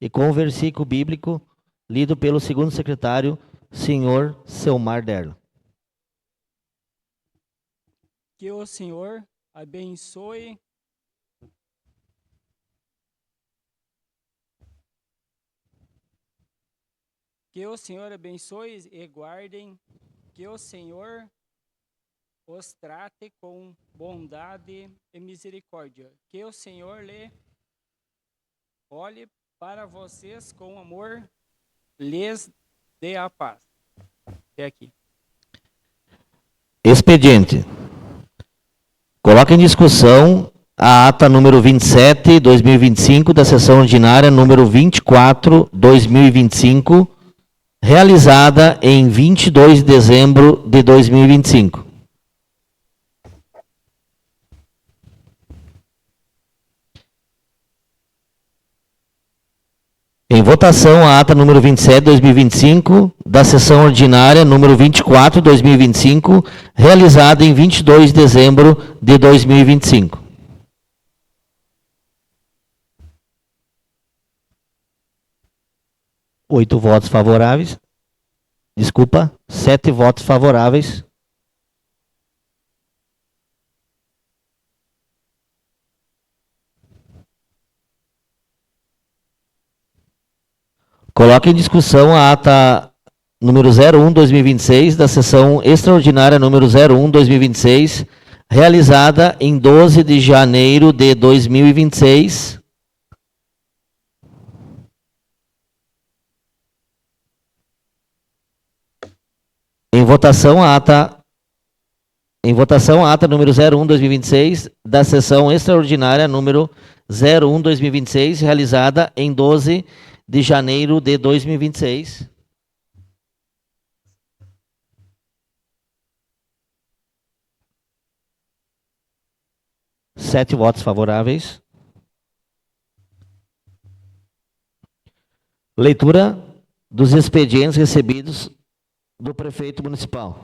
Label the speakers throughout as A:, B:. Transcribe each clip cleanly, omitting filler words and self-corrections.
A: e com o versículo bíblico lido pelo segundo secretário, senhor Selmar Derlo.
B: Que o Senhor abençoe e guardem, que o Senhor os trate com bondade e misericórdia, que o Senhor olhe para vocês com amor, lhes dê a paz. Até aqui.
A: Expediente. Coloca em discussão a ata número 27, 2025, da sessão ordinária número 24, 2025, realizada em 22 de dezembro de 2025. Em votação, a ata número 27, 2025, da sessão ordinária número 24, 2025, realizada em 22 de dezembro de 2025. Oito votos favoráveis. Desculpa, 7 votos favoráveis. Coloque em discussão a ata número 01/2026, da sessão extraordinária número 01/2026, realizada em 12 de janeiro de 2026. Em votação a ata número 01/2026, da sessão extraordinária número 01/2026, realizada em 12 de janeiro de 2026. Sete votos favoráveis. Leitura dos expedientes recebidos do prefeito municipal.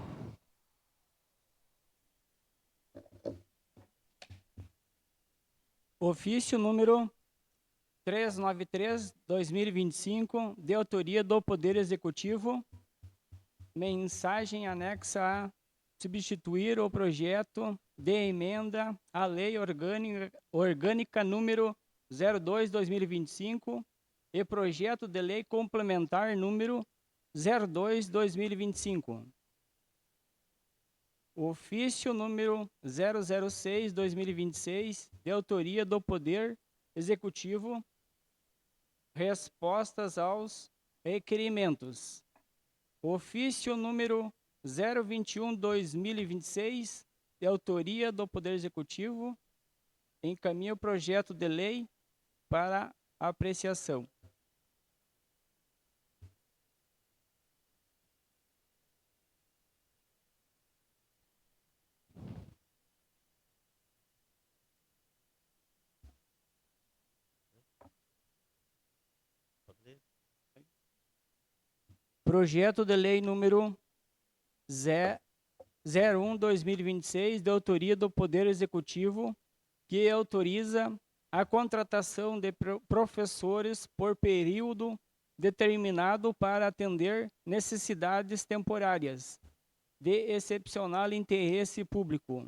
B: Ofício número 393/2025, de autoria do Poder Executivo, mensagem anexa a substituir o projeto de emenda à Lei Orgânica número 02/2025 e projeto de lei complementar número 02/2025. Ofício número 006/2026, de autoria do Poder Executivo, respostas aos requerimentos. Ofício número 021/2026, de autoria do Poder Executivo, encaminha o projeto de lei para apreciação. Projeto de lei número 01/2026, de autoria do Poder Executivo, que autoriza a contratação de professores por período determinado para atender necessidades temporárias de excepcional interesse público.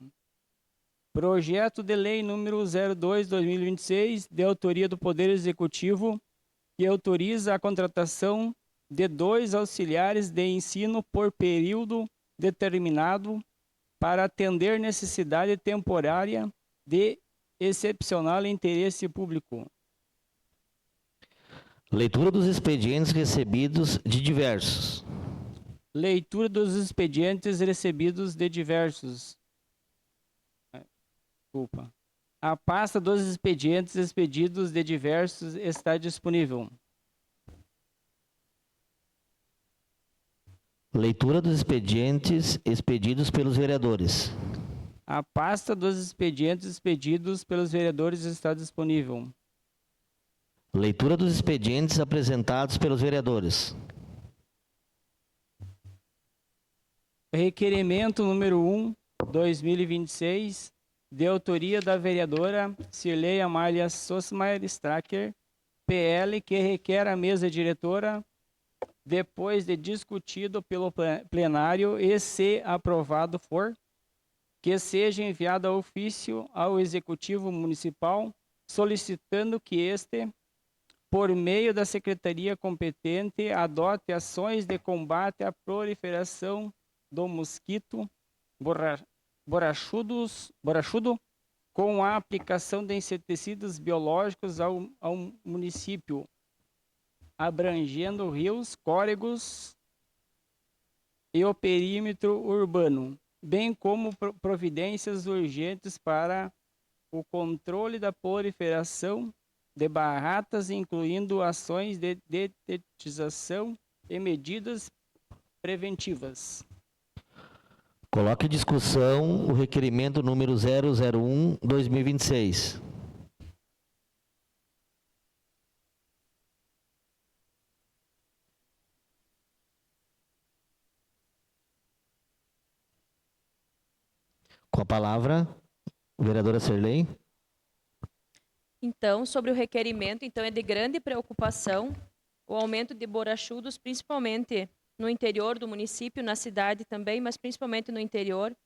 B: Projeto de lei número 02/2026, de autoria do Poder Executivo, que autoriza a contratação de 2 auxiliares de ensino por período determinado para atender necessidade temporária de excepcional interesse público.
A: Leitura dos expedientes recebidos de diversos.
B: Leitura dos expedientes recebidos de diversos. Desculpa. A pasta dos expedientes expedidos de diversos está disponível.
A: Leitura dos expedientes expedidos pelos vereadores.
B: A pasta dos expedientes expedidos pelos vereadores está disponível.
A: Leitura dos expedientes apresentados pelos vereadores.
B: Requerimento número 1/2026, de autoria da vereadora Cirlei Amália Sosmaier Stracker, PL, que requer a mesa diretora, depois de discutido pelo plenário e se aprovado for, que seja enviado a ofício ao Executivo Municipal, solicitando que este, por meio da Secretaria competente, adote ações de combate à proliferação do mosquito borrachudo com a aplicação de inseticidas biológicos ao município, abrangendo rios, córregos e o perímetro urbano, bem como providências urgentes para o controle da proliferação de barratas, incluindo ações de detetização e medidas preventivas.
A: Coloque em discussão o requerimento número 001/2026. Com a palavra, vereadora Serlei.
C: Então, sobre o requerimento, então é de grande preocupação o aumento de borrachudos, principalmente no interior do município, na cidade também, mas principalmente no interior,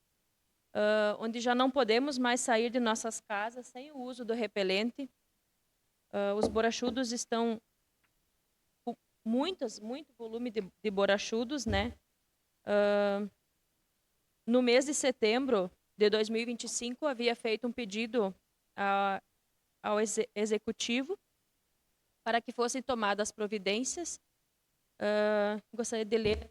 C: onde já não podemos mais sair de nossas casas sem o uso do repelente. Os borrachudos estão com muito volume de borrachudos, né? No mês de setembro de 2025, havia feito um pedido ao Executivo para que fossem tomadas providências. Gostaria de ler.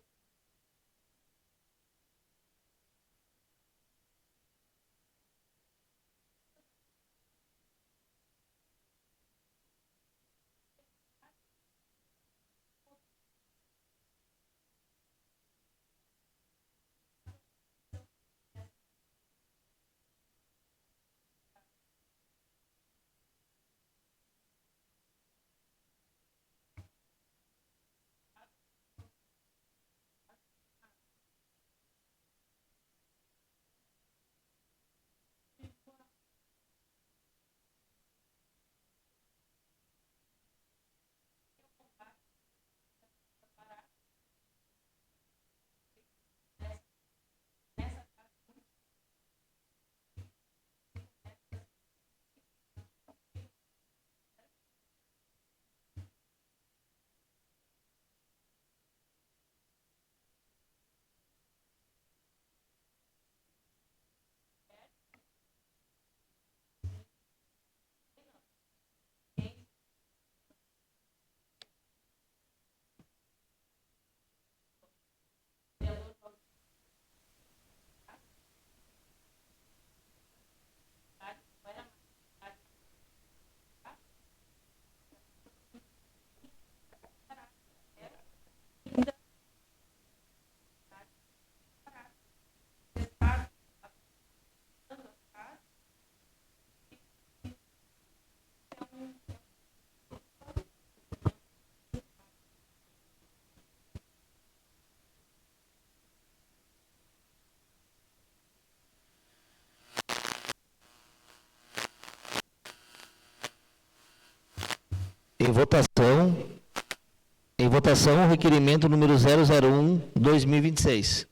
A: Em votação, o requerimento número 001/2026.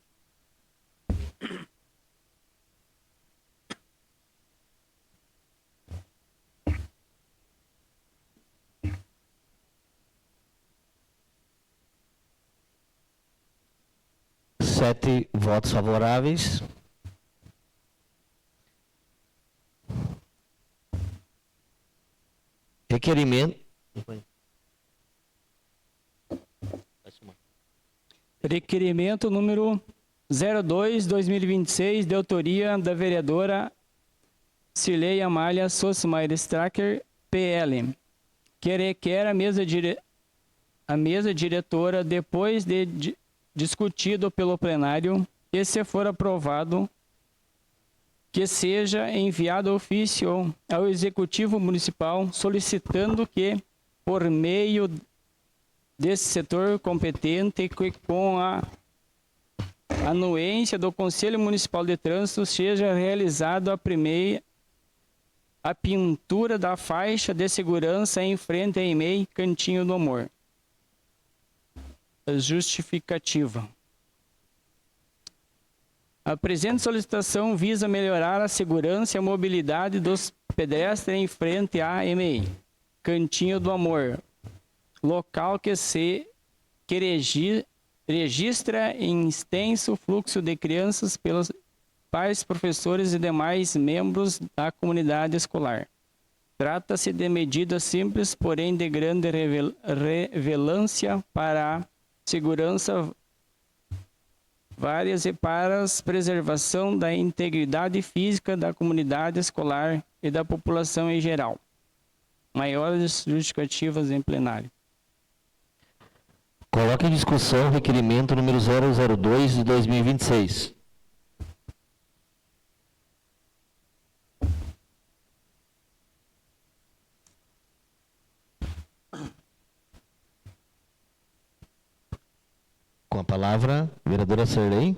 A: Sete votos favoráveis.
B: Requerimento número 02/2026, de autoria da vereadora Cirlei Amália Sossmaier Stracker, PL, que requer a mesa diretora, depois de discutido pelo plenário, e se for aprovado, que seja enviado ofício ao Executivo Municipal, solicitando que, por meio desse setor competente, que com a anuência do Conselho Municipal de Trânsito, seja realizado a primeira a pintura da faixa de segurança em frente à EMEI Cantinho do Amor. Justificativa. A presente solicitação visa melhorar a segurança e a mobilidade dos pedestres em frente à EMEI Cantinho do Amor, local que registra em extenso fluxo de crianças pelos pais, professores e demais membros da comunidade escolar. Trata-se de medida simples, porém de grande relevância para a segurança várias e para a preservação da integridade física da comunidade escolar e da população em geral. Maiores justificativas em plenário.
A: Coloque em discussão o requerimento número 002 de 2026. Com a palavra, vereadora Sarley.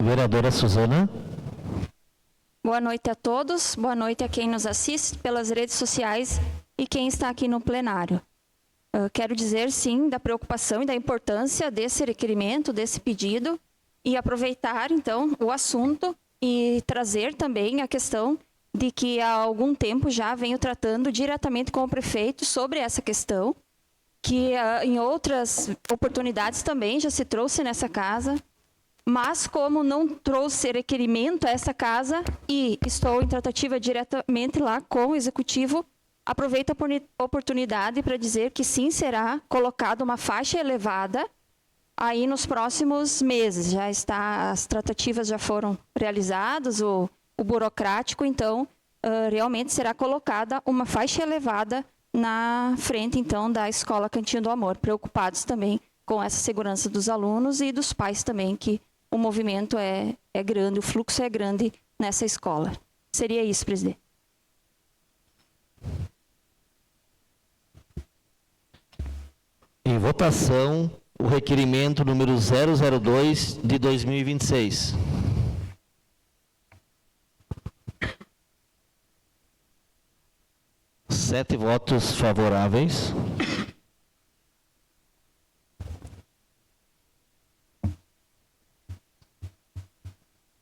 A: Vereadora Suzana.
D: Boa noite a todos, boa noite a quem nos assiste pelas redes sociais e quem está aqui no plenário. Quero dizer, sim, da preocupação e da importância desse requerimento, desse pedido, e aproveitar, então, o assunto e trazer também a questão de que há algum tempo já venho tratando diretamente com o prefeito sobre essa questão, que em outras oportunidades também já se trouxe nessa casa, mas como não trouxe requerimento a essa casa e estou em tratativa diretamente lá com o executivo, aproveito a oportunidade para dizer que sim, será colocada uma faixa elevada aí nos próximos meses. Já está, as tratativas já foram realizadas, o burocrático, então realmente será colocada uma faixa elevada na frente então da Escola Cantinho do Amor, preocupados também com essa segurança dos alunos e dos pais também, que o movimento é grande, o fluxo é grande nessa escola. Seria isso, presidente.
A: Em votação, o requerimento número 002 de 2026. Sete votos favoráveis.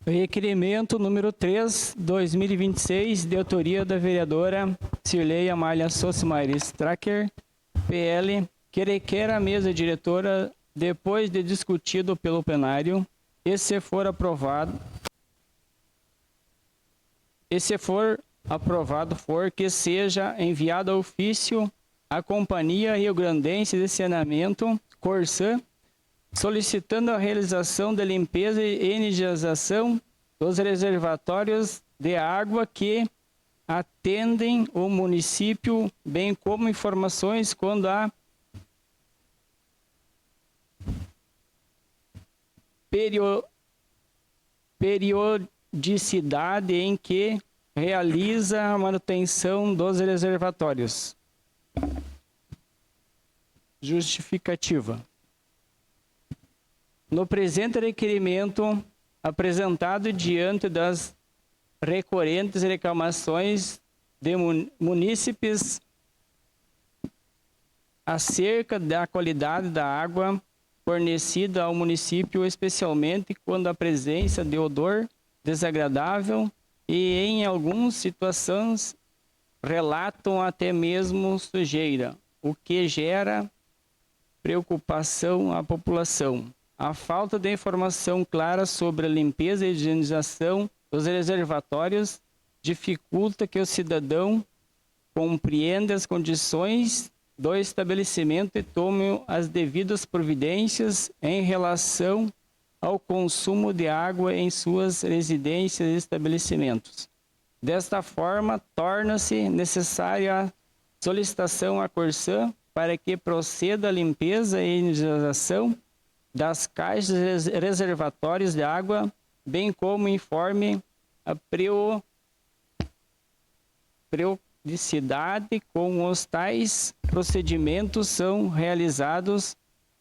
B: Requerimento número 3, 2026, de autoria da vereadora Cirlei Amália Sosmar Stracker, PL, que requer a mesa diretora, depois de discutido pelo plenário, e se for aprovado, que seja enviado a ofício à Companhia Rio Grandense de Saneamento, Corsã, solicitando a realização de limpeza e higienização dos reservatórios de água que atendem o município, bem como informações quando há periodicidade em que realiza a manutenção dos reservatórios. Justificativa. No presente requerimento, apresentado diante das recorrentes reclamações de munícipes acerca da qualidade da água fornecida ao município, especialmente quando a presença de odor desagradável e, em algumas situações, relatam até mesmo sujeira, o que gera preocupação à população. A falta de informação clara sobre a limpeza e higienização dos reservatórios dificulta que o cidadão compreenda as condições do estabelecimento e tome as devidas providências em relação ao consumo de água em suas residências e estabelecimentos. Desta forma, torna-se necessária a solicitação à Corsã para que proceda a limpeza e higienização das caixas reservatórios de água, bem como informe a periodicidade com os tais procedimentos são realizados,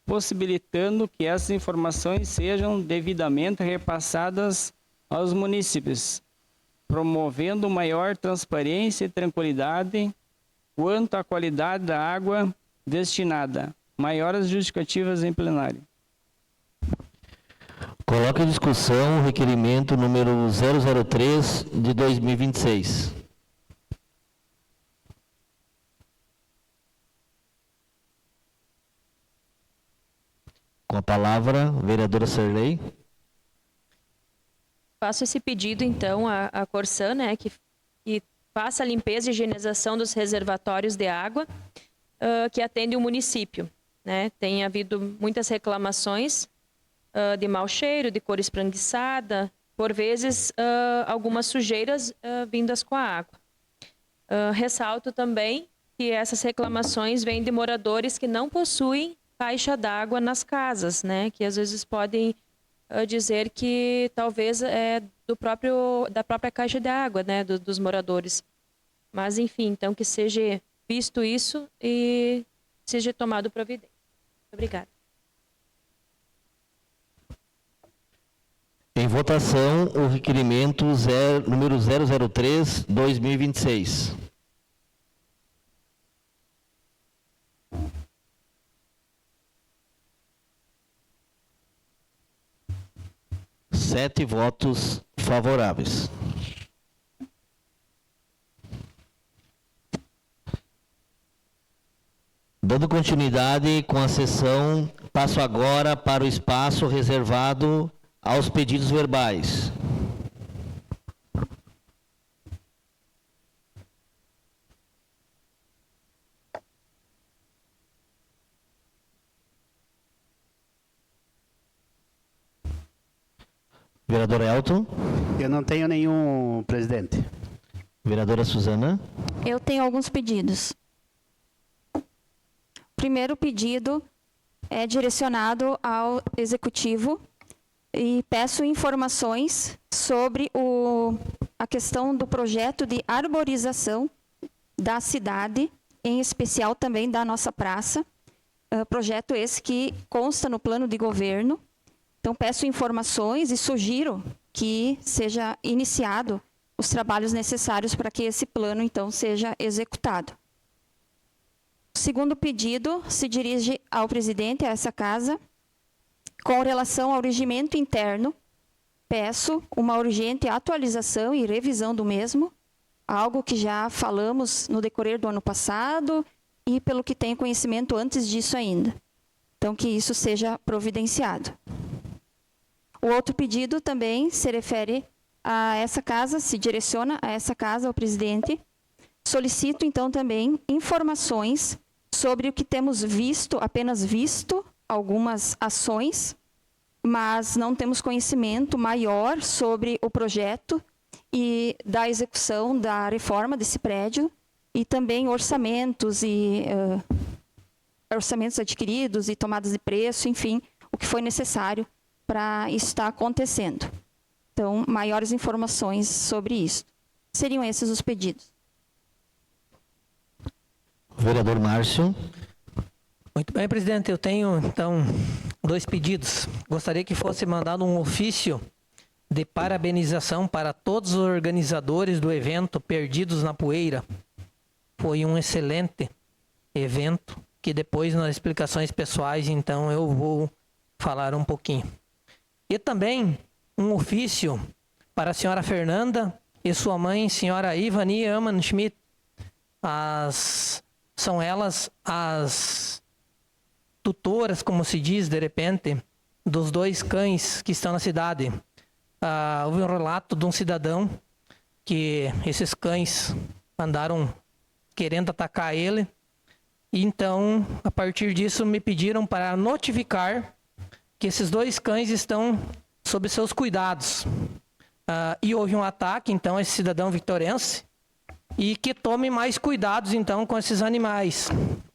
B: possibilitando que essas informações sejam devidamente repassadas aos munícipes, promovendo maior transparência e tranquilidade quanto à qualidade da água destinada. Maiores justificativas em plenário.
A: Coloca em discussão o requerimento número 003 de 2026. Com a palavra, vereadora Sarley.
C: Faço esse pedido, então, à Corsã, né, que faça a limpeza e higienização dos reservatórios de água que atende o município, né? Tem havido muitas reclamações de mau cheiro, de cor espreguiçada, por vezes algumas sujeiras vindas com a água. Ressalto também que essas reclamações vêm de moradores que não possuem caixa d'água nas casas, né? Que às vezes podem dizer que talvez é da própria caixa de água, né? Dos moradores. Mas enfim, então que seja visto isso e seja tomado providência. Obrigada.
A: Em votação, o requerimento número 003, 2026. Sete votos favoráveis. Dando continuidade com a sessão, passo agora para o espaço reservado aos pedidos verbais. Vereador Elton.
E: Eu não tenho nenhum, presidente.
A: Vereadora Suzana.
D: Eu tenho alguns pedidos. O primeiro pedido é direcionado ao Executivo e peço informações sobre a questão do projeto de arborização da cidade, em especial também da nossa praça. Projeto esse que consta no plano de governo. Então, peço informações e sugiro que seja iniciado os trabalhos necessários para que esse plano, então, seja executado. O segundo pedido se dirige ao presidente, a essa casa. Com relação ao regimento interno, peço uma urgente atualização e revisão do mesmo, algo que já falamos no decorrer do ano passado e pelo que tenho conhecimento antes disso ainda. Então, que isso seja providenciado. O outro pedido também se refere a essa casa, se direciona a essa casa, ao presidente. Solicito, então, também informações sobre o que temos visto, apenas visto, algumas ações, mas não temos conhecimento maior sobre o projeto e da execução da reforma desse prédio, e também orçamentos adquiridos e tomadas de preço, enfim, o que foi necessário para isso estar acontecendo. Então, maiores informações sobre isso. Seriam esses os pedidos.
A: Vereador Márcio.
F: Muito bem, presidente. Eu tenho, então, 2 pedidos. Gostaria que fosse mandado um ofício de parabenização para todos os organizadores do evento Perdidos na Poeira. Foi um excelente evento, que depois, nas explicações pessoais, então, eu vou falar um pouquinho. E também um ofício para a senhora Fernanda e sua mãe, senhora Ivani Aman Schmidt. São elas as tutoras, como se diz de repente, dos 2 cães que estão na cidade. Houve um relato de um cidadão que esses cães andaram querendo atacar ele. E então, a partir disso, me pediram para notificar que esses 2 cães estão sob seus cuidados. E houve um ataque, então, a esse cidadão vitorense, e que tome mais cuidados, então, com esses animais,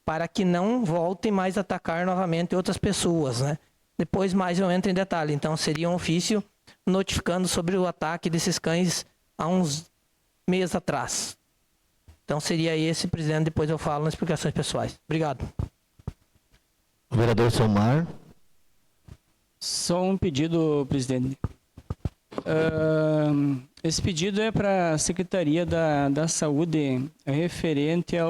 F: para que não voltem mais a atacar novamente outras pessoas, né? Depois mais eu entro em detalhe. Então, seria um ofício notificando sobre o ataque desses cães há uns meses atrás. Então, seria esse, presidente, depois eu falo nas explicações pessoais. Obrigado.
A: Vereador Silmar.
B: Só um pedido, presidente. Esse pedido é para a Secretaria da Saúde, referente à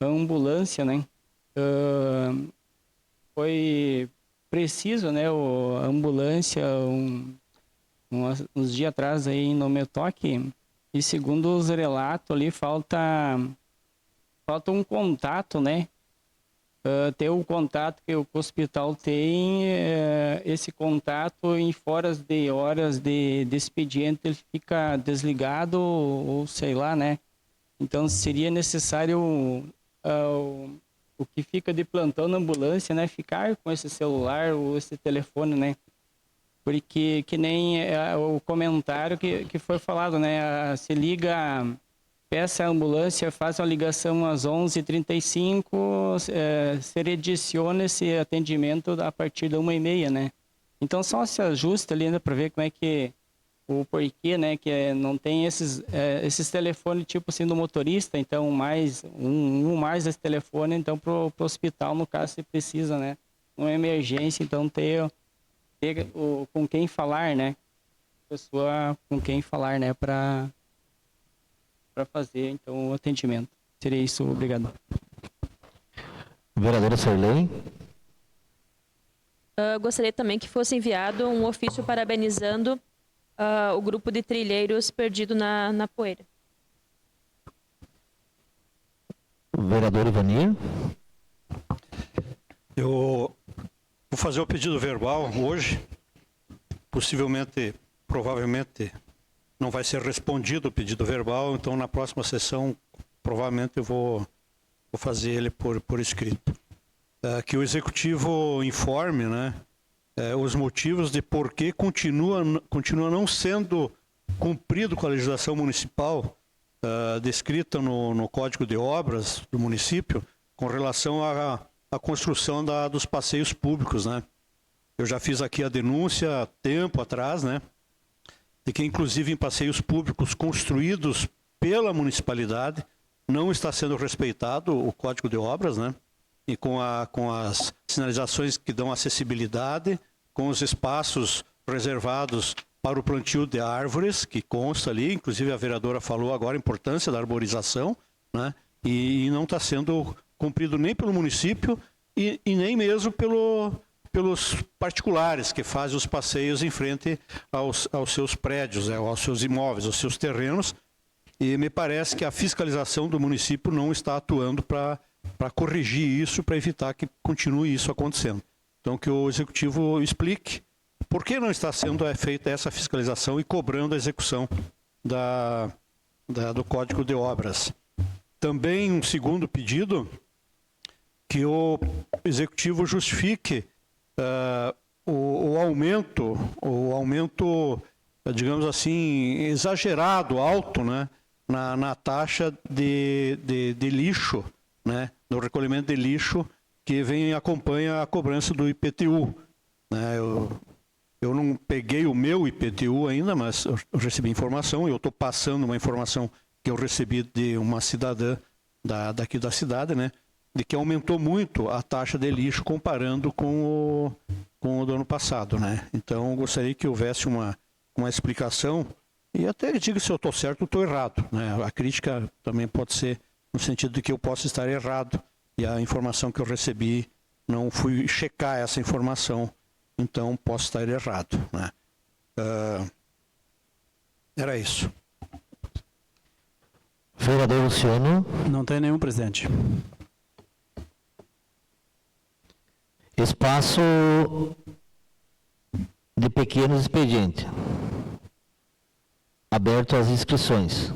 B: ambulância, né? Foi preciso, né, a ambulância uns dias atrás aí em Nometoque, e segundo os relatos ali, falta um contato, né? Ter o contato que o hospital tem, esse contato em fora de horas de expediente ele fica desligado ou sei lá, né? Então seria necessário o que fica de plantão na ambulância, né? Ficar com esse celular ou esse telefone, né? Porque que nem o comentário que foi falado, né? Se liga... Peça a ambulância, faça uma ligação às 11h35, se rediciona esse atendimento a partir da 1h30, né? Então só se ajusta ali, né, para ver como é que o porquê, né, que não tem esses telefones tipo assim do motorista, então mais mais esse telefone, então pro hospital, no caso, se precisa, né? Uma emergência, então ter com quem falar, né? Pessoa com quem falar, né, para fazer, então, o atendimento. Seria isso, obrigado.
A: Vereadora Sarley.
C: Gostaria também que fosse enviado um ofício parabenizando o grupo de trilheiros perdido na poeira.
A: Vereador Ivanir.
G: Eu vou fazer o pedido verbal hoje. Provavelmente, não vai ser respondido o pedido verbal, então na próxima sessão, provavelmente eu vou fazer ele por escrito. Que o Executivo informe, né, os motivos de por que continua não sendo cumprido com a legislação municipal descrita no Código de Obras do município com relação à construção dos passeios públicos, né? Eu já fiz aqui a denúncia há tempo atrás, né, de que inclusive em passeios públicos construídos pela municipalidade não está sendo respeitado o Código de Obras, né? E com as sinalizações que dão acessibilidade, com os espaços reservados para o plantio de árvores, que consta ali, inclusive a vereadora falou agora a importância da arborização, né? E não está sendo cumprido nem pelo município e nem mesmo pelos particulares que fazem os passeios em frente aos seus prédios, aos seus imóveis, aos seus terrenos, e me parece que a fiscalização do município não está atuando para corrigir isso, para evitar que continue isso acontecendo. Então, que o Executivo explique por que não está sendo feita essa fiscalização e cobrando a execução do Código de Obras. Também um segundo pedido, que o Executivo justifique o aumento, digamos assim, exagerado, alto, né, na taxa de lixo, né, no recolhimento de lixo, que acompanha a cobrança do IPTU. Né? Eu não peguei o meu IPTU ainda, mas eu recebi informação, e eu estou passando uma informação que eu recebi de uma cidadã daqui da cidade, né, de que aumentou muito a taxa de lixo comparando com o do ano passado, né? Então, eu gostaria que houvesse uma explicação, e até diga se eu estou certo ou estou errado, né? A crítica também pode ser no sentido de que eu posso estar errado, e a informação que eu recebi, não fui checar essa informação, então posso estar errado, né? Era isso.
A: Vereador Luciano.
E: Não tem nenhum, presidente.
A: Espaço de pequenos expedientes. Aberto às inscrições.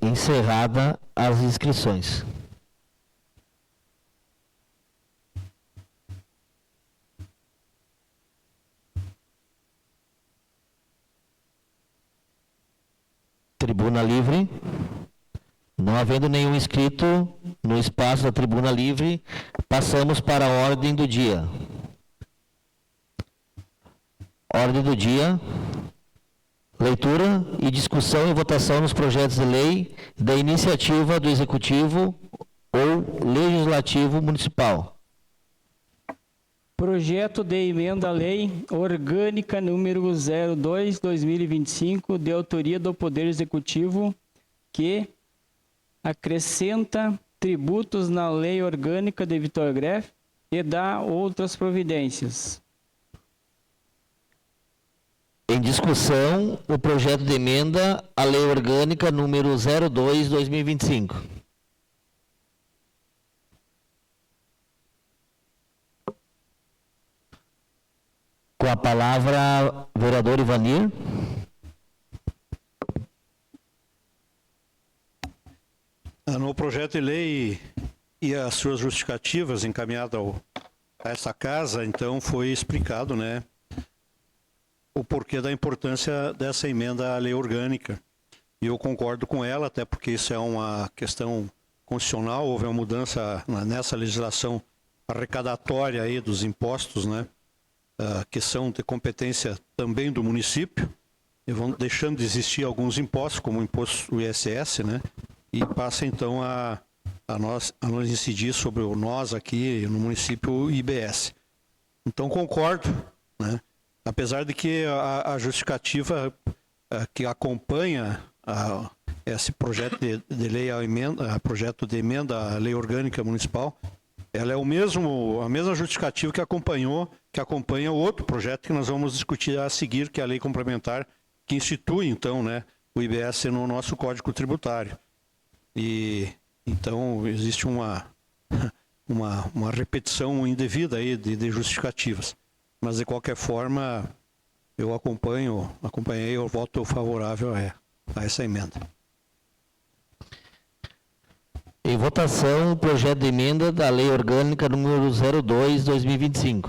A: Encerrada as inscrições. tribuna livre? Não havendo nenhum inscrito no espaço da tribuna livre, passamos para a ordem do dia. Ordem do dia. Leitura e discussão e votação nos projetos de lei da iniciativa do Executivo ou Legislativo Municipal.
B: Projeto de emenda à lei orgânica número 02/2025, de autoria do Poder Executivo, que acrescenta tributos na lei orgânica de Vitória Grefe e dá outras providências.
A: Em discussão, o projeto de emenda à lei orgânica número 02/2025. Com a palavra, vereador Ivanir.
G: No projeto de lei e as suas justificativas encaminhadas a essa casa, então foi explicado, né, o porquê da importância dessa emenda à lei orgânica. E eu concordo com ela, até porque isso é uma questão constitucional, houve uma mudança nessa legislação arrecadatória aí dos impostos, né, que são de competência também do município, e vão deixando de existir alguns impostos, como o imposto do ISS, né, e passa então a nós incidir sobre nós aqui no município o IBS. Então concordo, né, apesar de que a justificativa que acompanha esse projeto de lei, projeto de emenda à lei orgânica municipal, ela é a mesma justificativa que acompanha o outro projeto que nós vamos discutir a seguir, que é a lei complementar, que institui, então, né, o IBS no nosso Código Tributário. E, então, existe uma repetição indevida aí de justificativas. Mas, de qualquer forma, eu acompanhei, eu voto favorável a essa emenda.
A: Em votação, o projeto de emenda da Lei Orgânica número 02/2025.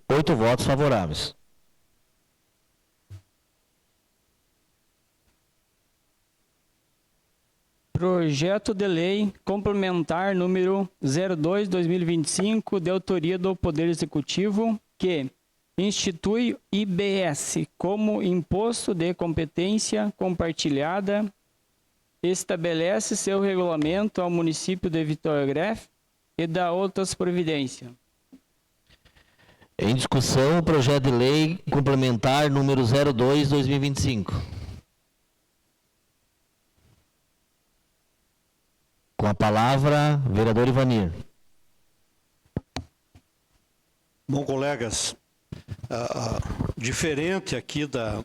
A: Oito votos favoráveis.
B: Projeto de lei complementar número 02/2025, de autoria do Poder Executivo, que institui IBS como imposto de competência compartilhada, estabelece seu regulamento ao município de Vitória Grefe e dá outras providências.
A: Em discussão, o projeto de lei complementar número 02/2025. Com a palavra, vereador Ivanir.
G: Bom, colegas, diferente aqui da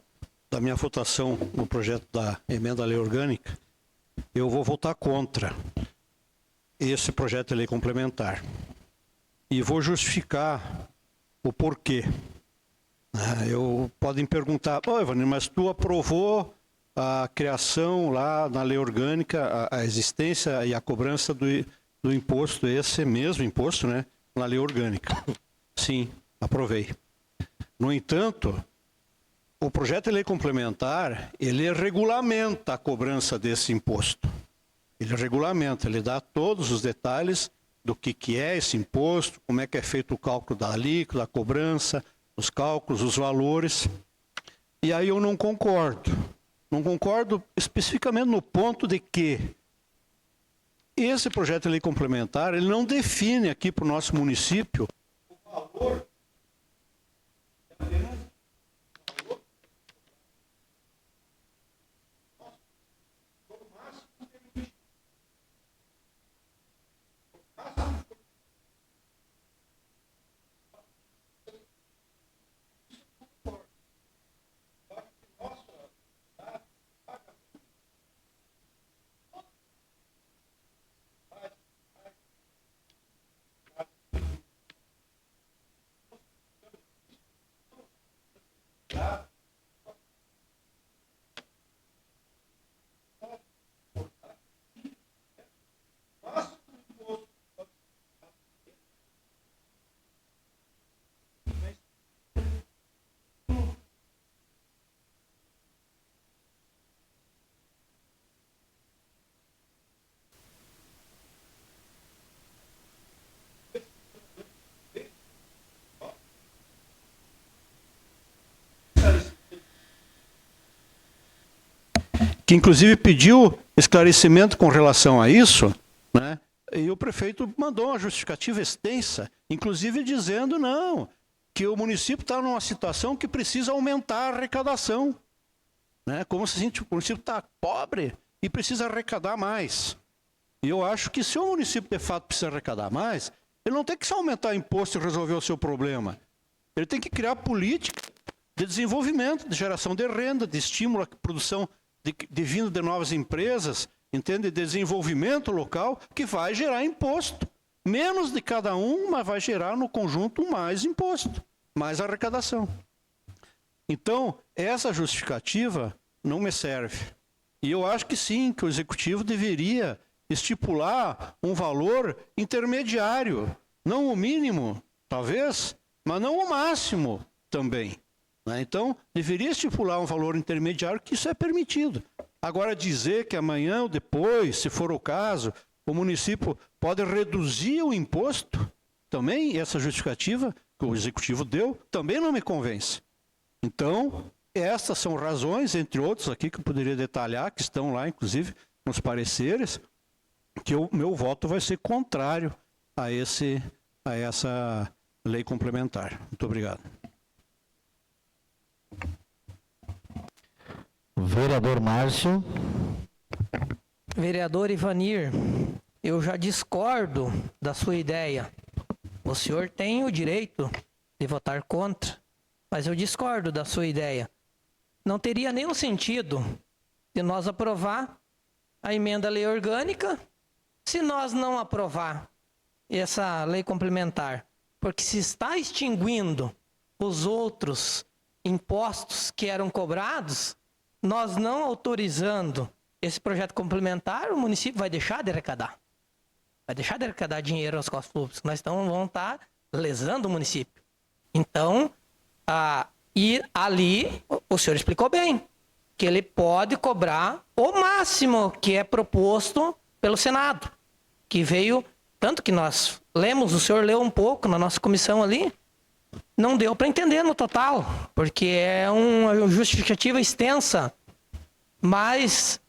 G: minha votação no projeto da emenda à lei orgânica, eu vou votar contra esse projeto de lei complementar. E vou justificar o porquê. Podem perguntar, Ivanir, mas tu aprovou a criação lá na lei orgânica, a existência e a cobrança do imposto, esse mesmo imposto, né, na lei orgânica. Sim, aprovei. No entanto, o projeto de lei complementar, ele regulamenta a cobrança desse imposto. Ele regulamenta, ele dá todos os detalhes do que é esse imposto, como é que é feito o cálculo da alíquota, da cobrança, os cálculos, os valores. E aí eu não concordo. Não concordo especificamente no ponto de que esse projeto de lei complementar, ele não define aqui para o nosso município o valor que inclusive pediu esclarecimento com relação a isso, né? E o prefeito mandou uma justificativa extensa, inclusive dizendo não, que o município está numa situação que precisa aumentar a arrecadação, né? Como se o município está pobre e precisa arrecadar mais. E eu acho que se o município de fato precisa arrecadar mais, ele não tem que só aumentar imposto e resolver o seu problema. Ele tem que criar política de desenvolvimento, de geração de renda, de estímulo à produção de vindo de novas empresas, entende? De desenvolvimento local, que vai gerar imposto. Menos de cada um, mas vai gerar no conjunto mais imposto, mais arrecadação. Então, essa justificativa não me serve. E eu acho que sim, que o Executivo deveria estipular um valor intermediário, não o mínimo, talvez, mas não o máximo também. Então, deveria estipular um valor intermediário, que isso é permitido. Agora, dizer que amanhã ou depois, se for o caso, o município pode reduzir o imposto, também essa justificativa que o Executivo deu, também não me convence. Então, essas são razões, entre outros aqui, que eu poderia detalhar, que estão lá, inclusive, nos pareceres, que o meu voto vai ser contrário a essa lei complementar. Muito obrigado.
A: Vereador Márcio.
F: Vereador Ivanir, eu já discordo da sua ideia. O senhor tem o direito de votar contra, mas eu discordo da sua ideia. Não teria nenhum sentido de nós aprovar a emenda à lei orgânica se nós não aprovar essa lei complementar. Porque se está extinguindo os outros impostos que eram cobrados, nós não autorizando esse projeto complementar, o município vai deixar de arrecadar. Vai deixar de arrecadar dinheiro aos cofres públicos. Nós vamos estar lesando o município. Então, e ali, o senhor explicou bem, que ele pode cobrar o máximo que é proposto pelo Senado, que veio, tanto que nós lemos, o senhor leu um pouco na nossa comissão ali, não deu para entender no total, porque é uma justificativa extensa, mas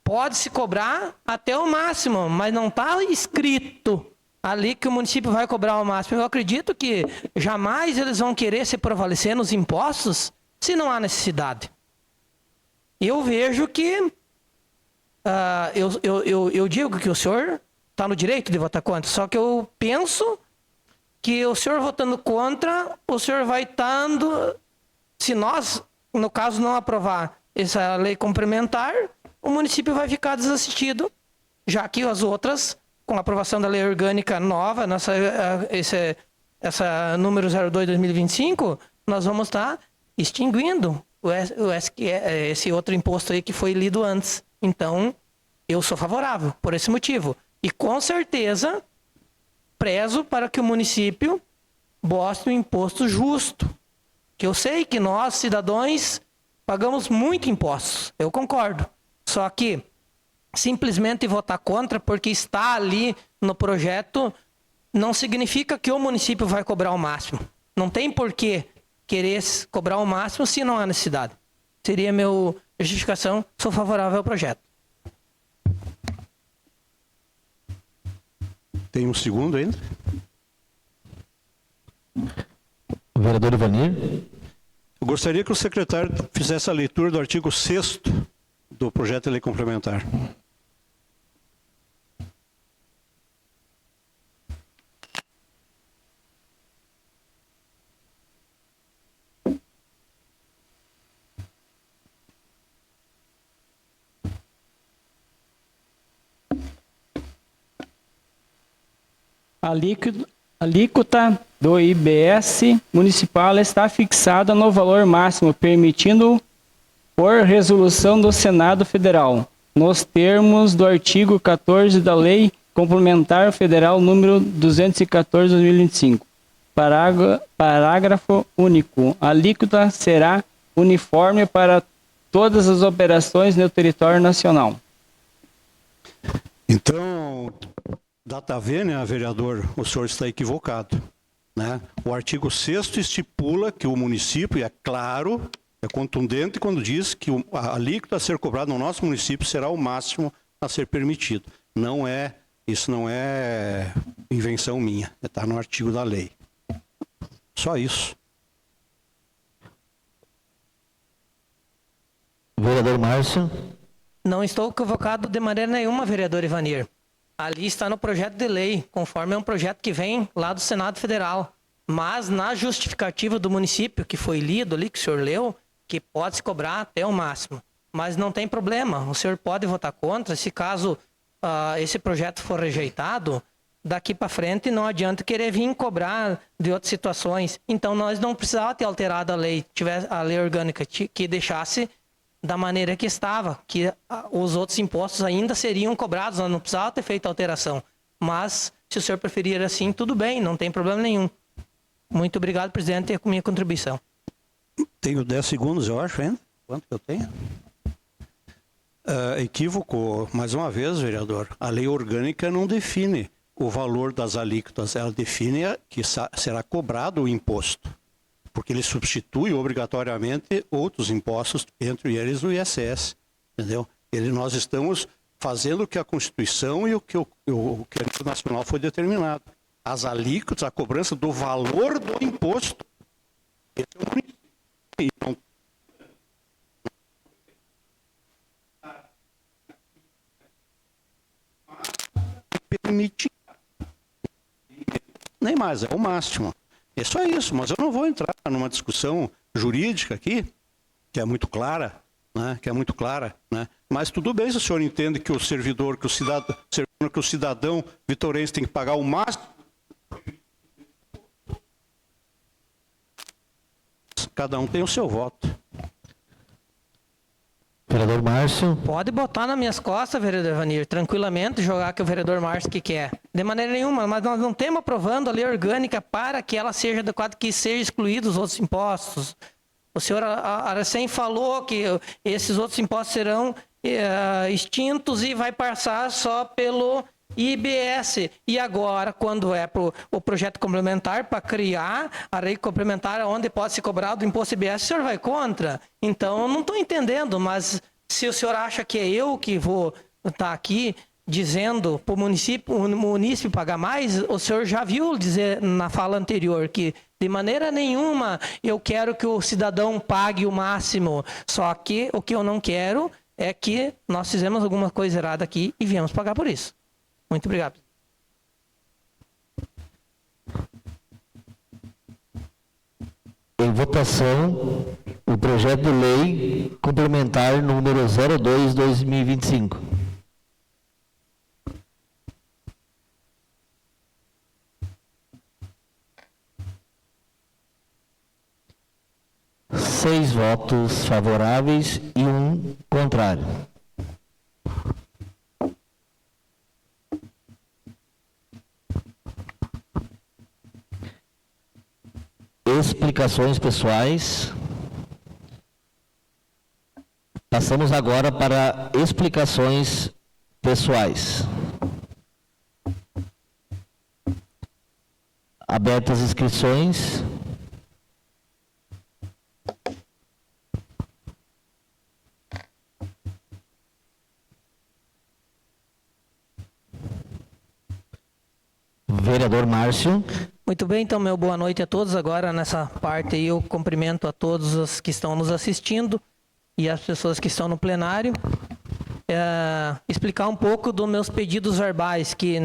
F: pode-se cobrar até o máximo, mas não está escrito ali que o município vai cobrar o máximo. Eu acredito que jamais eles vão querer se prevalecer nos impostos se não há necessidade. Eu vejo que, eu digo que o senhor está no direito de votar contra, só que eu penso que o senhor votando contra, o senhor vai estando, se nós, no caso, não aprovar essa lei complementar, o município vai ficar desassistido, já que as outras, com a aprovação da lei orgânica nova, essa número 02/2025, nós vamos estar extinguindo esse outro imposto aí que foi lido antes. Então, eu sou favorável por esse motivo. E com certeza prezo para que o município bote um imposto justo. Que eu sei que nós, cidadãos, pagamos muito impostos. Eu concordo. Só que simplesmente votar contra porque está ali no projeto não significa que o município vai cobrar o máximo. Não tem por que querer cobrar o máximo se não há necessidade. Seria minha justificação. Sou favorável ao projeto.
G: Tem um segundo ainda?
A: Vereador Ivanir.
G: Eu gostaria que o secretário fizesse a leitura do artigo 6º do projeto de lei complementar.
B: A alíquota do IBS municipal está fixada no valor máximo, permitindo por resolução do Senado Federal, nos termos do artigo 14 da Lei Complementar Federal número 214/2025. Parágrafo único. A alíquota será uniforme para todas as operações no território nacional.
G: Então, data vênia, vereador, o senhor está equivocado, né? O artigo 6º estipula que o município, e é claro, É contundente quando diz que a alíquota a ser cobrada no nosso município será o máximo a ser permitido. Isso não é invenção minha, está no artigo da lei. Só isso.
A: Vereador Márcio.
F: Não estou equivocado de maneira nenhuma, vereador Ivanir. Ali está no projeto de lei, conforme é um projeto que vem lá do Senado Federal. Mas na justificativa do município, que foi lido ali, que o senhor leu, que pode se cobrar até o máximo. Mas não tem problema, o senhor pode votar contra. Se caso esse projeto for rejeitado, daqui para frente não adianta querer vir cobrar de outras situações. Então nós não precisávamos ter alterado a lei orgânica, que deixasse da maneira que estava, que os outros impostos ainda seriam cobrados, nós não precisávamos ter feito alteração. Mas se o senhor preferir assim, tudo bem, não tem problema nenhum. Muito obrigado, presidente, é a minha contribuição.
G: Tenho 10 segundos, eu acho, ainda. Quanto que eu tenho? Equívoco, mais uma vez, vereador. A lei orgânica não define o valor das alíquotas, ela define que será cobrado o imposto, porque ele substitui obrigatoriamente outros impostos, entre eles o ISS, entendeu? Nós estamos fazendo o que a Constituição e o que a nível nacional foi determinado. As alíquotas, a cobrança do valor do imposto. Esse é o município. Então, permite nem mais, é o máximo. É só isso, mas eu não vou entrar numa discussão jurídica aqui, que é muito clara, né? Mas tudo bem se o senhor entende que o servidor, que o cidadão vitorense tem que pagar o máximo. Cada um tem o seu voto.
A: Vereador Márcio.
F: Pode botar nas minhas costas, vereador Ivanir, tranquilamente, jogar que o vereador Márcio que quer. De maneira nenhuma, mas nós não temos aprovando a lei orgânica para que ela seja adequada, que seja excluídos os outros impostos. O senhor Aracem falou que esses outros impostos serão extintos e vai passar só pelo IBS. E agora, quando é para o projeto complementar, para criar a lei complementar onde pode se cobrar do imposto IBS, o senhor vai contra? Então, eu não estou entendendo, mas se o senhor acha que é eu que vou estar aqui dizendo para o município pagar mais, o senhor já viu dizer na fala anterior que de maneira nenhuma eu quero que o cidadão pague o máximo, só que o que eu não quero é que nós fizemos alguma coisa errada aqui e viemos pagar por isso. Muito obrigado.
A: Em votação, o projeto de lei complementar número 02/2025. Seis votos favoráveis e um contrário. Explicações pessoais. Passamos agora para explicações pessoais. Abertas as inscrições. Vereador Márcio.
F: Muito bem, então, meu boa noite a todos. Agora, nessa parte aí, eu cumprimento a todos os que estão nos assistindo e as pessoas que estão no plenário. Explicar um pouco dos meus pedidos verbais, que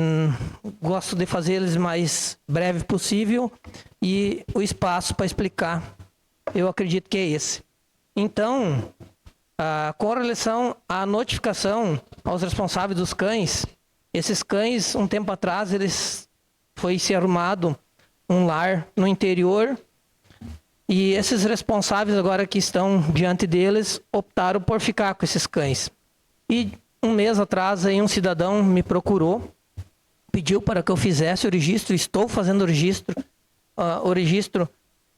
F: gosto de fazer eles mais breve possível, e o espaço para explicar, eu acredito que é esse. Então, com relação à notificação aos responsáveis dos cães, esses cães, um tempo atrás, foi se arrumado um lar no interior, e esses responsáveis agora que estão diante deles optaram por ficar com esses cães. E um mês atrás aí um cidadão me procurou, pediu para que eu fizesse o registro, estou fazendo o registro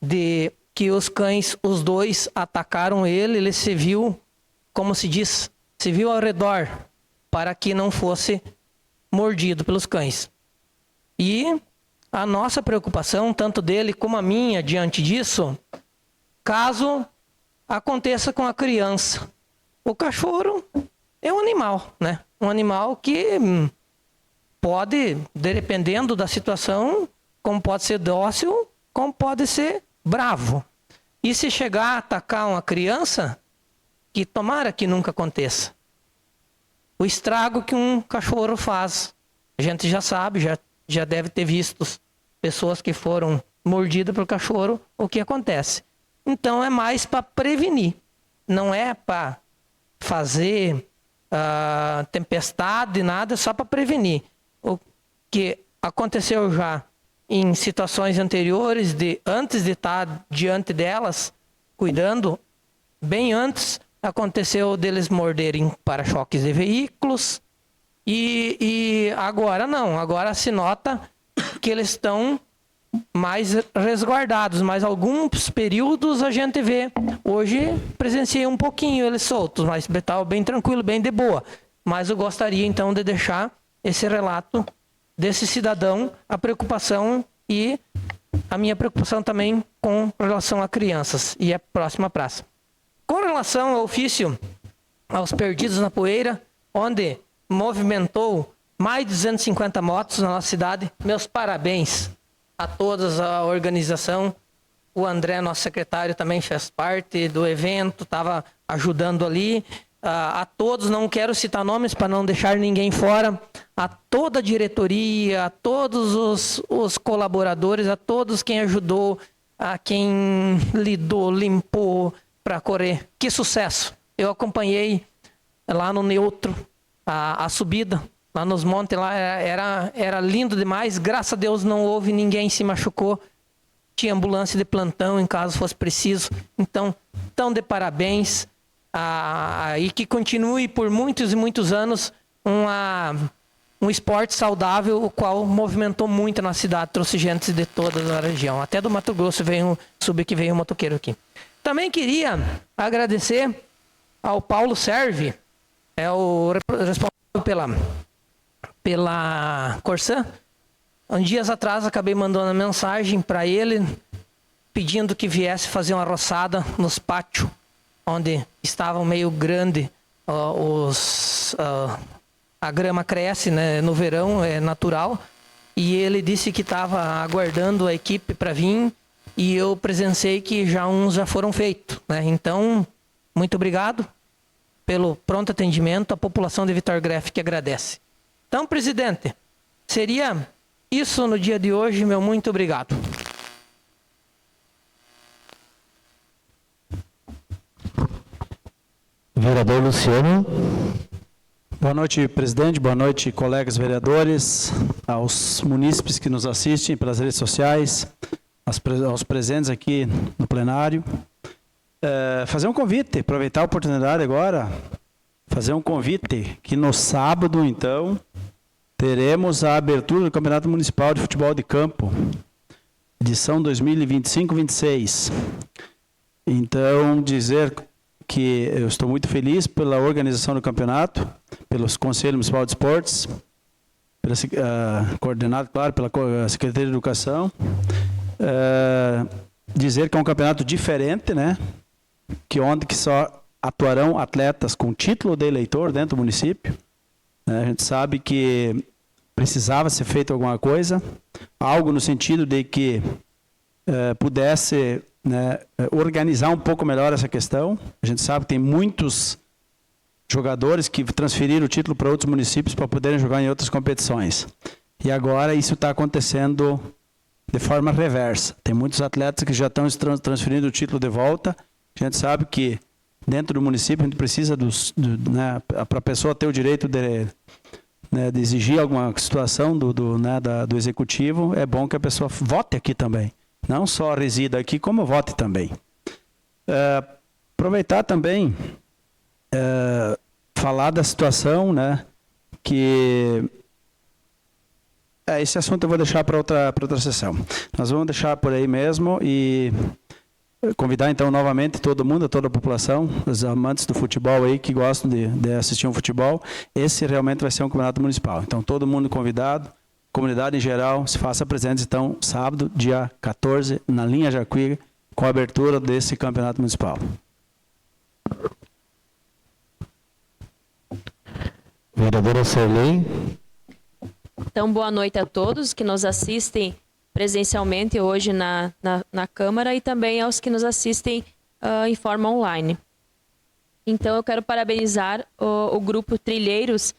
F: de que os cães, os dois atacaram ele se viu, como se diz, se viu ao redor para que não fosse mordido pelos cães. E a nossa preocupação, tanto dele como a minha, diante disso, caso aconteça com a criança. O cachorro é um animal, né? Um animal que pode, dependendo da situação, como pode ser dócil, como pode ser bravo. E se chegar a atacar uma criança, que tomara que nunca aconteça. O estrago que um cachorro faz. A gente já sabe, já deve ter visto pessoas que foram mordidas por cachorro, o que acontece. Então é mais para prevenir, não é para fazer tempestade, nada, é só para prevenir. O que aconteceu já em situações anteriores, antes de estar diante delas, cuidando, bem antes, aconteceu deles morderem para-choques de veículos, e agora não, agora se nota que eles estão mais resguardados, mas alguns períodos a gente vê. Hoje presenciei um pouquinho eles soltos, mas estava bem tranquilo, bem de boa. Mas eu gostaria então de deixar esse relato desse cidadão, a preocupação e a minha preocupação também com relação a crianças e a próxima praça. Com relação ao ofício aos perdidos na poeira, onde movimentou mais de 250 motos na nossa cidade, meus parabéns a toda a organização. O André, nosso secretário, também fez parte do evento, estava ajudando ali. A todos, não quero citar nomes para não deixar ninguém fora, a toda a diretoria, a todos os colaboradores, a todos quem ajudou, a quem lidou, limpou para correr. Que sucesso! Eu acompanhei lá no Neutro a subida, lá nos montes, lá era lindo demais. Graças a Deus não houve ninguém se machucou. Tinha ambulância de plantão em caso fosse preciso. Então, tão de parabéns. E que continue por muitos e muitos anos um esporte saudável, o qual movimentou muito na cidade, trouxe gente de toda a região. Até do Mato Grosso veio um motoqueiro aqui. Também queria agradecer ao Paulo Serve, é o responsável pela Corsã. Dias atrás acabei mandando uma mensagem para ele, pedindo que viesse fazer uma roçada nos pátios, onde estavam meio grande, a grama cresce, né, no verão, é natural. E ele disse que estava aguardando a equipe para vir, e eu presenciei que uns já foram feitos, né? Então, muito obrigado pelo pronto atendimento, a população de Vitor Greff que agradece. Então, presidente, seria isso no dia de hoje, meu muito obrigado.
A: Vereador Luciano.
E: Boa noite, presidente. Boa noite, colegas vereadores, aos munícipes que nos assistem pelas redes sociais, aos presentes aqui no plenário. Fazer um convite, aproveitar a oportunidade agora, fazer um convite que no sábado, então, teremos a abertura do Campeonato Municipal de Futebol de Campo, edição 2025-26. Então, dizer que eu estou muito feliz pela organização do campeonato, pelos Conselhos Municipal de Esportes, coordenado, claro, pela Secretaria de Educação. Dizer que é um campeonato diferente, né? Onde só atuarão atletas com título de eleitor dentro do município. A gente sabe que precisava ser feito alguma coisa, algo no sentido de que pudesse, né, organizar um pouco melhor essa questão. A gente sabe que tem muitos jogadores que transferiram o título para outros municípios para poderem jogar em outras competições. E agora isso está acontecendo de forma reversa. Tem muitos atletas que já estão transferindo o título de volta. A gente sabe que dentro do município a gente precisa, né, para a pessoa ter o direito de exigir alguma situação do executivo, é bom que a pessoa vote aqui também. Não só resida aqui, como vote também. Aproveitar também, falar da situação, né, que esse assunto eu vou deixar para outra sessão. Nós vamos deixar por aí mesmo e convidar então novamente todo mundo, toda a população, os amantes do futebol aí que gostam de assistir um futebol. Esse realmente vai ser um campeonato municipal. Então todo mundo convidado, comunidade em geral, se faça presente então sábado, dia 14, na linha Jacuí, com a abertura desse campeonato municipal.
A: Vereadora Sarley.
C: Então, boa noite a todos que nos assistem presencialmente hoje na Câmara e também aos que nos assistem em forma online. Então, eu quero parabenizar o grupo Trilheiros,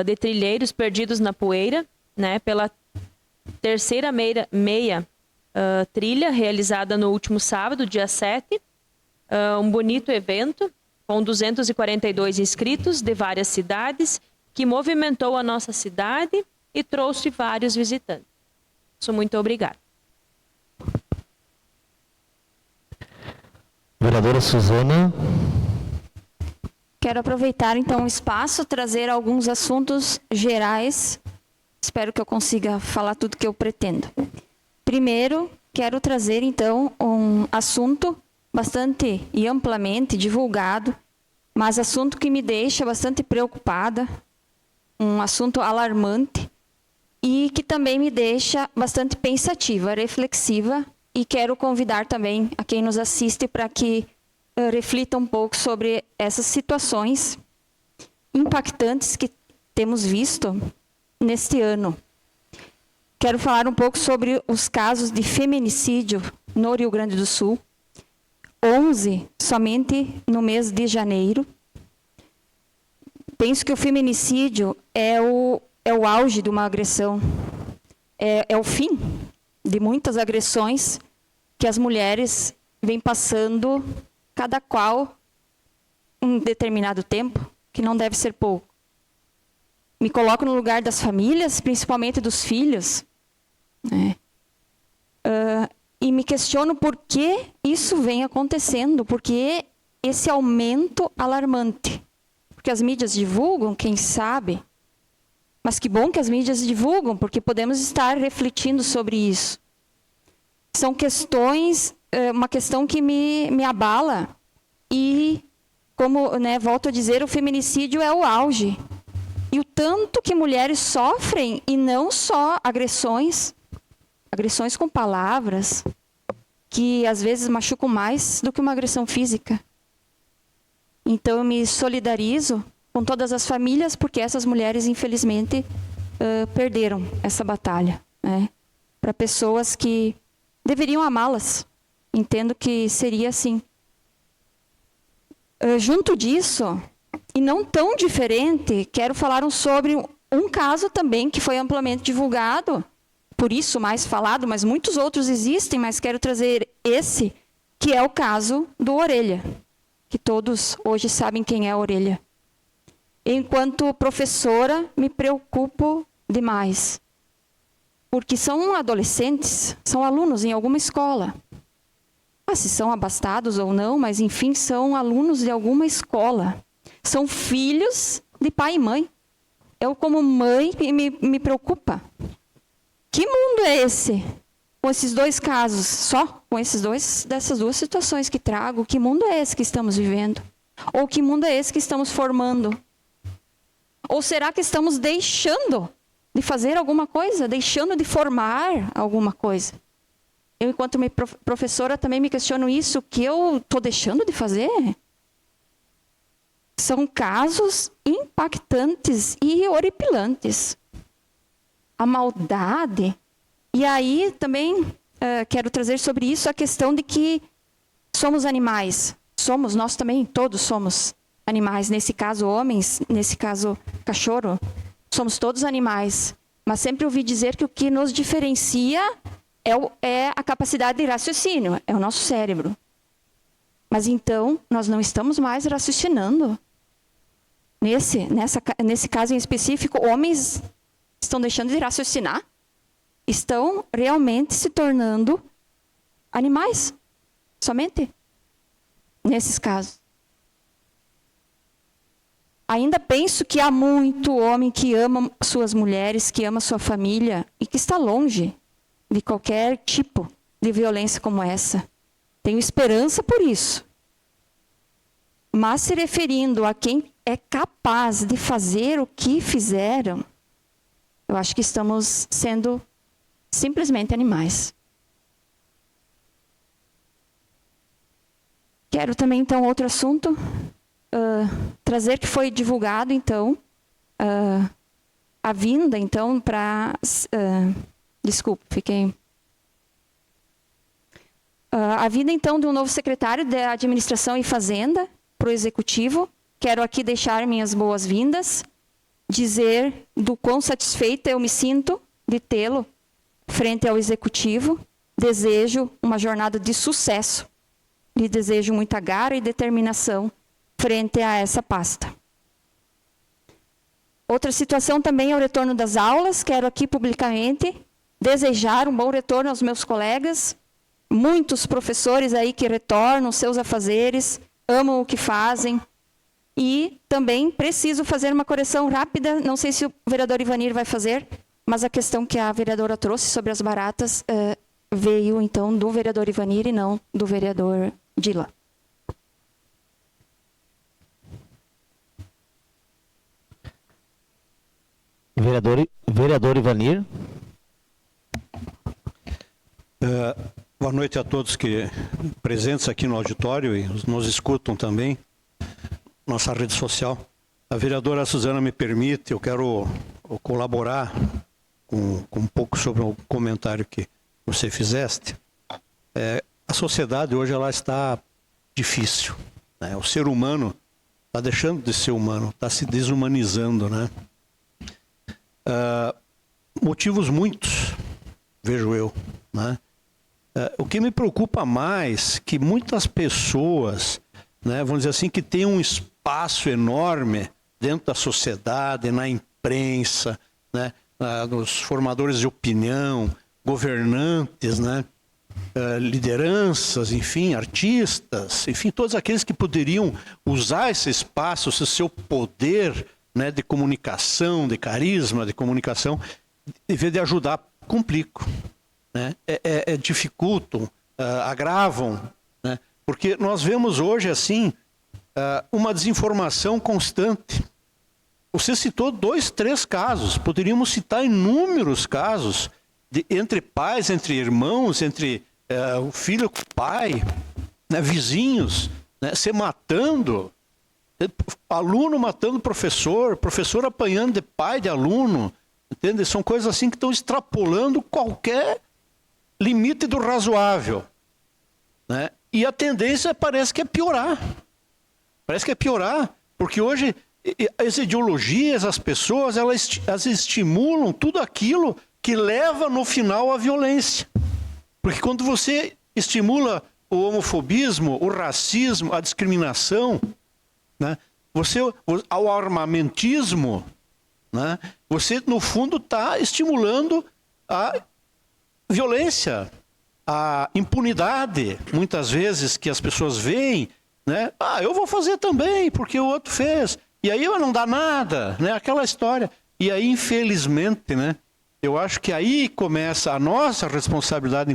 C: de Trilheiros Perdidos na Poeira, né, pela terceira meia trilha realizada no último sábado, dia 7. Um bonito evento com 242 inscritos de várias cidades, que movimentou a nossa cidade e trouxe vários visitantes. Muito obrigada.
A: Vereadora Suzana.
D: Quero aproveitar então o espaço, trazer alguns assuntos gerais. Espero que eu consiga falar tudo que eu pretendo. Primeiro, quero trazer então um assunto bastante e amplamente divulgado, mas assunto que me deixa bastante preocupada, um assunto alarmante e que também me deixa bastante pensativa, reflexiva, e quero convidar também a quem nos assiste para que reflita um pouco sobre essas situações impactantes que temos visto neste ano. Quero falar um pouco sobre os casos de feminicídio no Rio Grande do Sul, 11 somente no mês de janeiro. Penso que o feminicídio é o auge de uma agressão, é o fim de muitas agressões que as mulheres vêm passando, cada qual um determinado tempo, que não deve ser pouco. Me coloco no lugar das famílias, principalmente dos filhos, né? E me questiono por que isso vem acontecendo, por que esse aumento alarmante. Porque as mídias divulgam, quem sabe, mas que bom que as mídias divulgam, porque podemos estar refletindo sobre isso. São questões, uma questão que me abala, e, como, né, volto a dizer, o feminicídio é o auge. E o tanto que mulheres sofrem, e não só agressões com palavras, que às vezes machucam mais do que uma agressão física. Então eu me solidarizo com todas as famílias, porque essas mulheres, infelizmente, perderam essa batalha, né? Para pessoas que deveriam amá-las. Entendo que seria assim. Junto disso, e não tão diferente, quero falar sobre um caso também que foi amplamente divulgado, por isso mais falado, mas muitos outros existem, mas quero trazer esse, que é o caso do Orelha, que todos hoje sabem quem é a Orelha. Enquanto professora, me preocupo demais, porque são adolescentes, são alunos em alguma escola. Se são abastados ou não, mas enfim, são alunos de alguma escola. São filhos de pai e mãe. Eu, como mãe, me preocupa. Que mundo é esse? Com esses dois casos, só com dessas duas situações que trago, que mundo é esse que estamos vivendo? Ou que mundo é esse que estamos formando? Ou será que estamos deixando de fazer alguma coisa? Deixando de formar alguma coisa? Eu, enquanto professora, também me questiono isso, que eu estou deixando de fazer? São casos impactantes e horripilantes. A maldade. E aí também quero trazer sobre isso a questão de que somos animais. Nós também, todos somos animais. Nesse caso, homens, nesse caso, cachorro. Somos todos animais. Mas sempre ouvi dizer que o que nos diferencia é a capacidade de raciocínio, é o nosso cérebro. Mas então, nós não estamos mais raciocinando. Nesse caso em específico, homens estão deixando de raciocinar, estão realmente se tornando animais, somente nesses casos. Ainda penso que há muito homem que ama suas mulheres, que ama sua família e que está longe de qualquer tipo de violência como essa. Tenho esperança por isso. Mas se referindo a quem é capaz de fazer o que fizeram, eu acho que estamos sendo simplesmente animais. Quero também, então, outro assunto, trazer que foi divulgado, então, a vinda, então, para... desculpa, fiquei... a vinda, então, de um novo secretário da Administração e Fazenda para o Executivo. Quero aqui deixar minhas boas-vindas, dizer do quão satisfeita eu me sinto de tê-lo frente ao Executivo. Desejo uma jornada de sucesso. Lhe desejo muita garra e determinação frente a essa pasta. Outra situação também é o retorno das aulas. Quero aqui publicamente desejar um bom retorno aos meus colegas. Muitos professores aí que retornam seus afazeres, amam o que fazem. E também preciso fazer uma correção rápida, não sei se o vereador Ivanir vai fazer, mas a questão que a vereadora trouxe sobre as baratas veio, então, do vereador Ivanir e não do vereador Dila.
A: Vereador Ivanir.
G: Boa noite a todos que presentes aqui no auditório e nos escutam também, nossa rede social. A vereadora Suzana me permite, eu quero colaborar com um pouco sobre o comentário que você fizeste. A sociedade hoje ela está difícil, né? O ser humano está deixando de ser humano, está se desumanizando, né? Motivos muitos, vejo eu, né? O que me preocupa mais que muitas pessoas, né, vamos dizer assim, que têm um espaço enorme dentro da sociedade, na imprensa, né, nos formadores de opinião, governantes, né, lideranças, enfim, artistas, enfim, todos aqueles que poderiam usar esse espaço, esse seu poder, né, de comunicação, de carisma, de comunicação, em vez de ajudar, complicam, né, dificultam, agravam, né, porque nós vemos hoje, assim, uma desinformação constante. Você citou 2, 3 casos, poderíamos citar inúmeros casos, entre pais, entre irmãos, entre o filho com o pai, né, vizinhos, né, se matando, aluno matando professor, professor apanhando de pai de aluno, entende? São coisas assim que estão extrapolando qualquer limite do razoável, né? E a tendência parece que é piorar. Parece que é piorar, porque hoje as ideologias, as pessoas, elas estimulam tudo aquilo que leva no final à violência. Porque quando você estimula o homofobismo, o racismo, a discriminação, né, ao armamentismo, né, você no fundo está estimulando a violência, a impunidade, muitas vezes que as pessoas veem, né? Eu vou fazer também, porque o outro fez. E aí não dá nada, né? Aquela história. E aí, infelizmente, né? Eu acho que aí começa a nossa responsabilidade,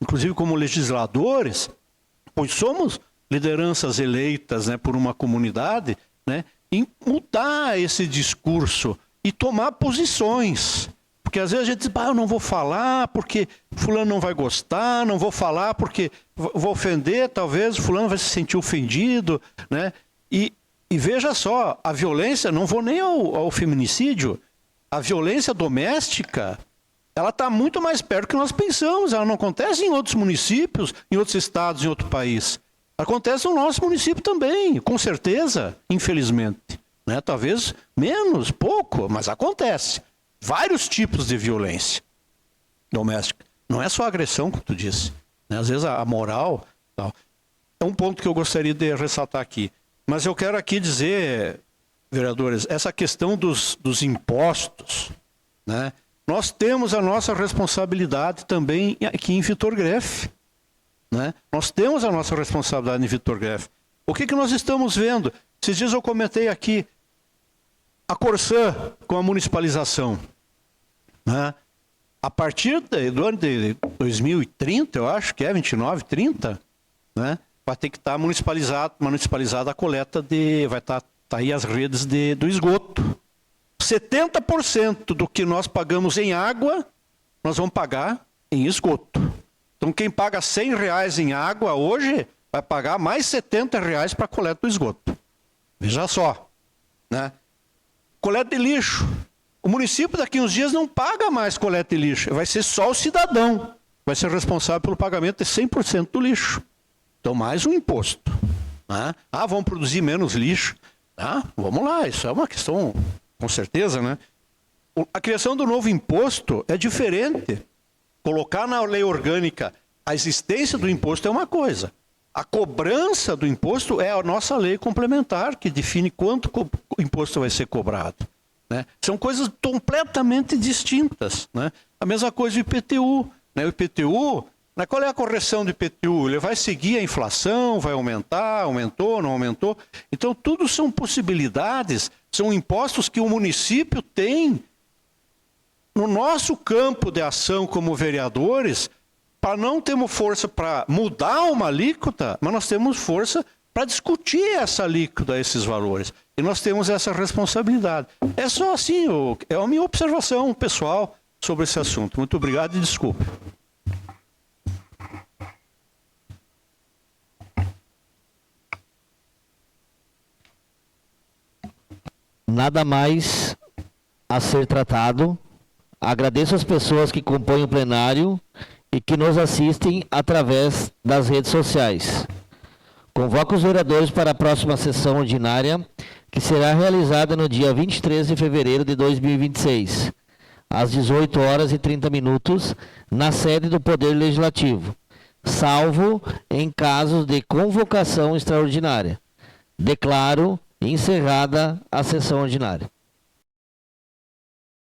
G: inclusive como legisladores, pois somos lideranças eleitas, né, por uma comunidade, né, em mudar esse discurso e tomar posições. Porque às vezes a gente diz, eu não vou falar porque fulano não vai gostar, não vou falar porque vou ofender, talvez fulano vai se sentir ofendido, né? E veja só, a violência, não vou nem ao feminicídio, a violência doméstica, ela está muito mais perto do que nós pensamos. Ela não acontece em outros municípios, em outros estados, em outro país. Acontece no nosso município também, com certeza, infelizmente, né? Talvez menos, pouco, mas acontece. Vários tipos de violência doméstica. Não é só a agressão, como tu disse, né? Às vezes a moral, tal. É um ponto que eu gostaria de ressaltar aqui. Mas eu quero aqui dizer, vereadores, essa questão dos impostos, né? Nós temos a nossa responsabilidade também aqui em Vitor Greff, né? Nós temos a nossa responsabilidade em Vitor Greff. O que nós estamos vendo? Esses dias eu comentei aqui a Corsã com a municipalização, né? A partir do ano de 2030, eu acho que é 29, 30, né? Vai ter que estar municipalizada a coleta vai estar aí as redes do esgoto. 70% do que nós pagamos em água, nós vamos pagar em esgoto. Então quem paga R$100 em água hoje, vai pagar mais R$70 para a coleta do esgoto. Veja só, né? coleta de lixo. O município daqui uns dias não paga mais coleta de lixo, vai ser só o cidadão. Vai ser responsável pelo pagamento de 100% do lixo. Então, mais um imposto. Né? Ah, vamos produzir menos lixo. Ah, vamos lá, isso é uma questão, com certeza, né? A criação do novo imposto é diferente. Colocar na lei orgânica a existência do imposto é uma coisa. A cobrança do imposto é a nossa lei complementar, que define quanto o imposto vai ser cobrado. Né? São coisas completamente distintas. Né? A mesma coisa do IPTU. Né? O IPTU, qual é a correção do IPTU? Ele vai seguir a inflação, vai aumentar, aumentou, não aumentou. Então, tudo são possibilidades, são impostos que o município tem no nosso campo de ação como vereadores, para não termos força para mudar uma alíquota, mas nós temos força para discutir essa alíquota, esses valores. E nós temos essa responsabilidade. É só assim, é a minha observação pessoal sobre esse assunto. Muito obrigado e desculpe.
A: Nada mais a ser tratado. Agradeço as pessoas que compõem o plenário e que nos assistem através das redes sociais. Convoco os vereadores para a próxima sessão ordinária, que será realizada no dia 23 de fevereiro de 2026, às 18 horas e 30 minutos, na sede do Poder Legislativo, salvo em casos de convocação extraordinária. Declaro encerrada a sessão ordinária.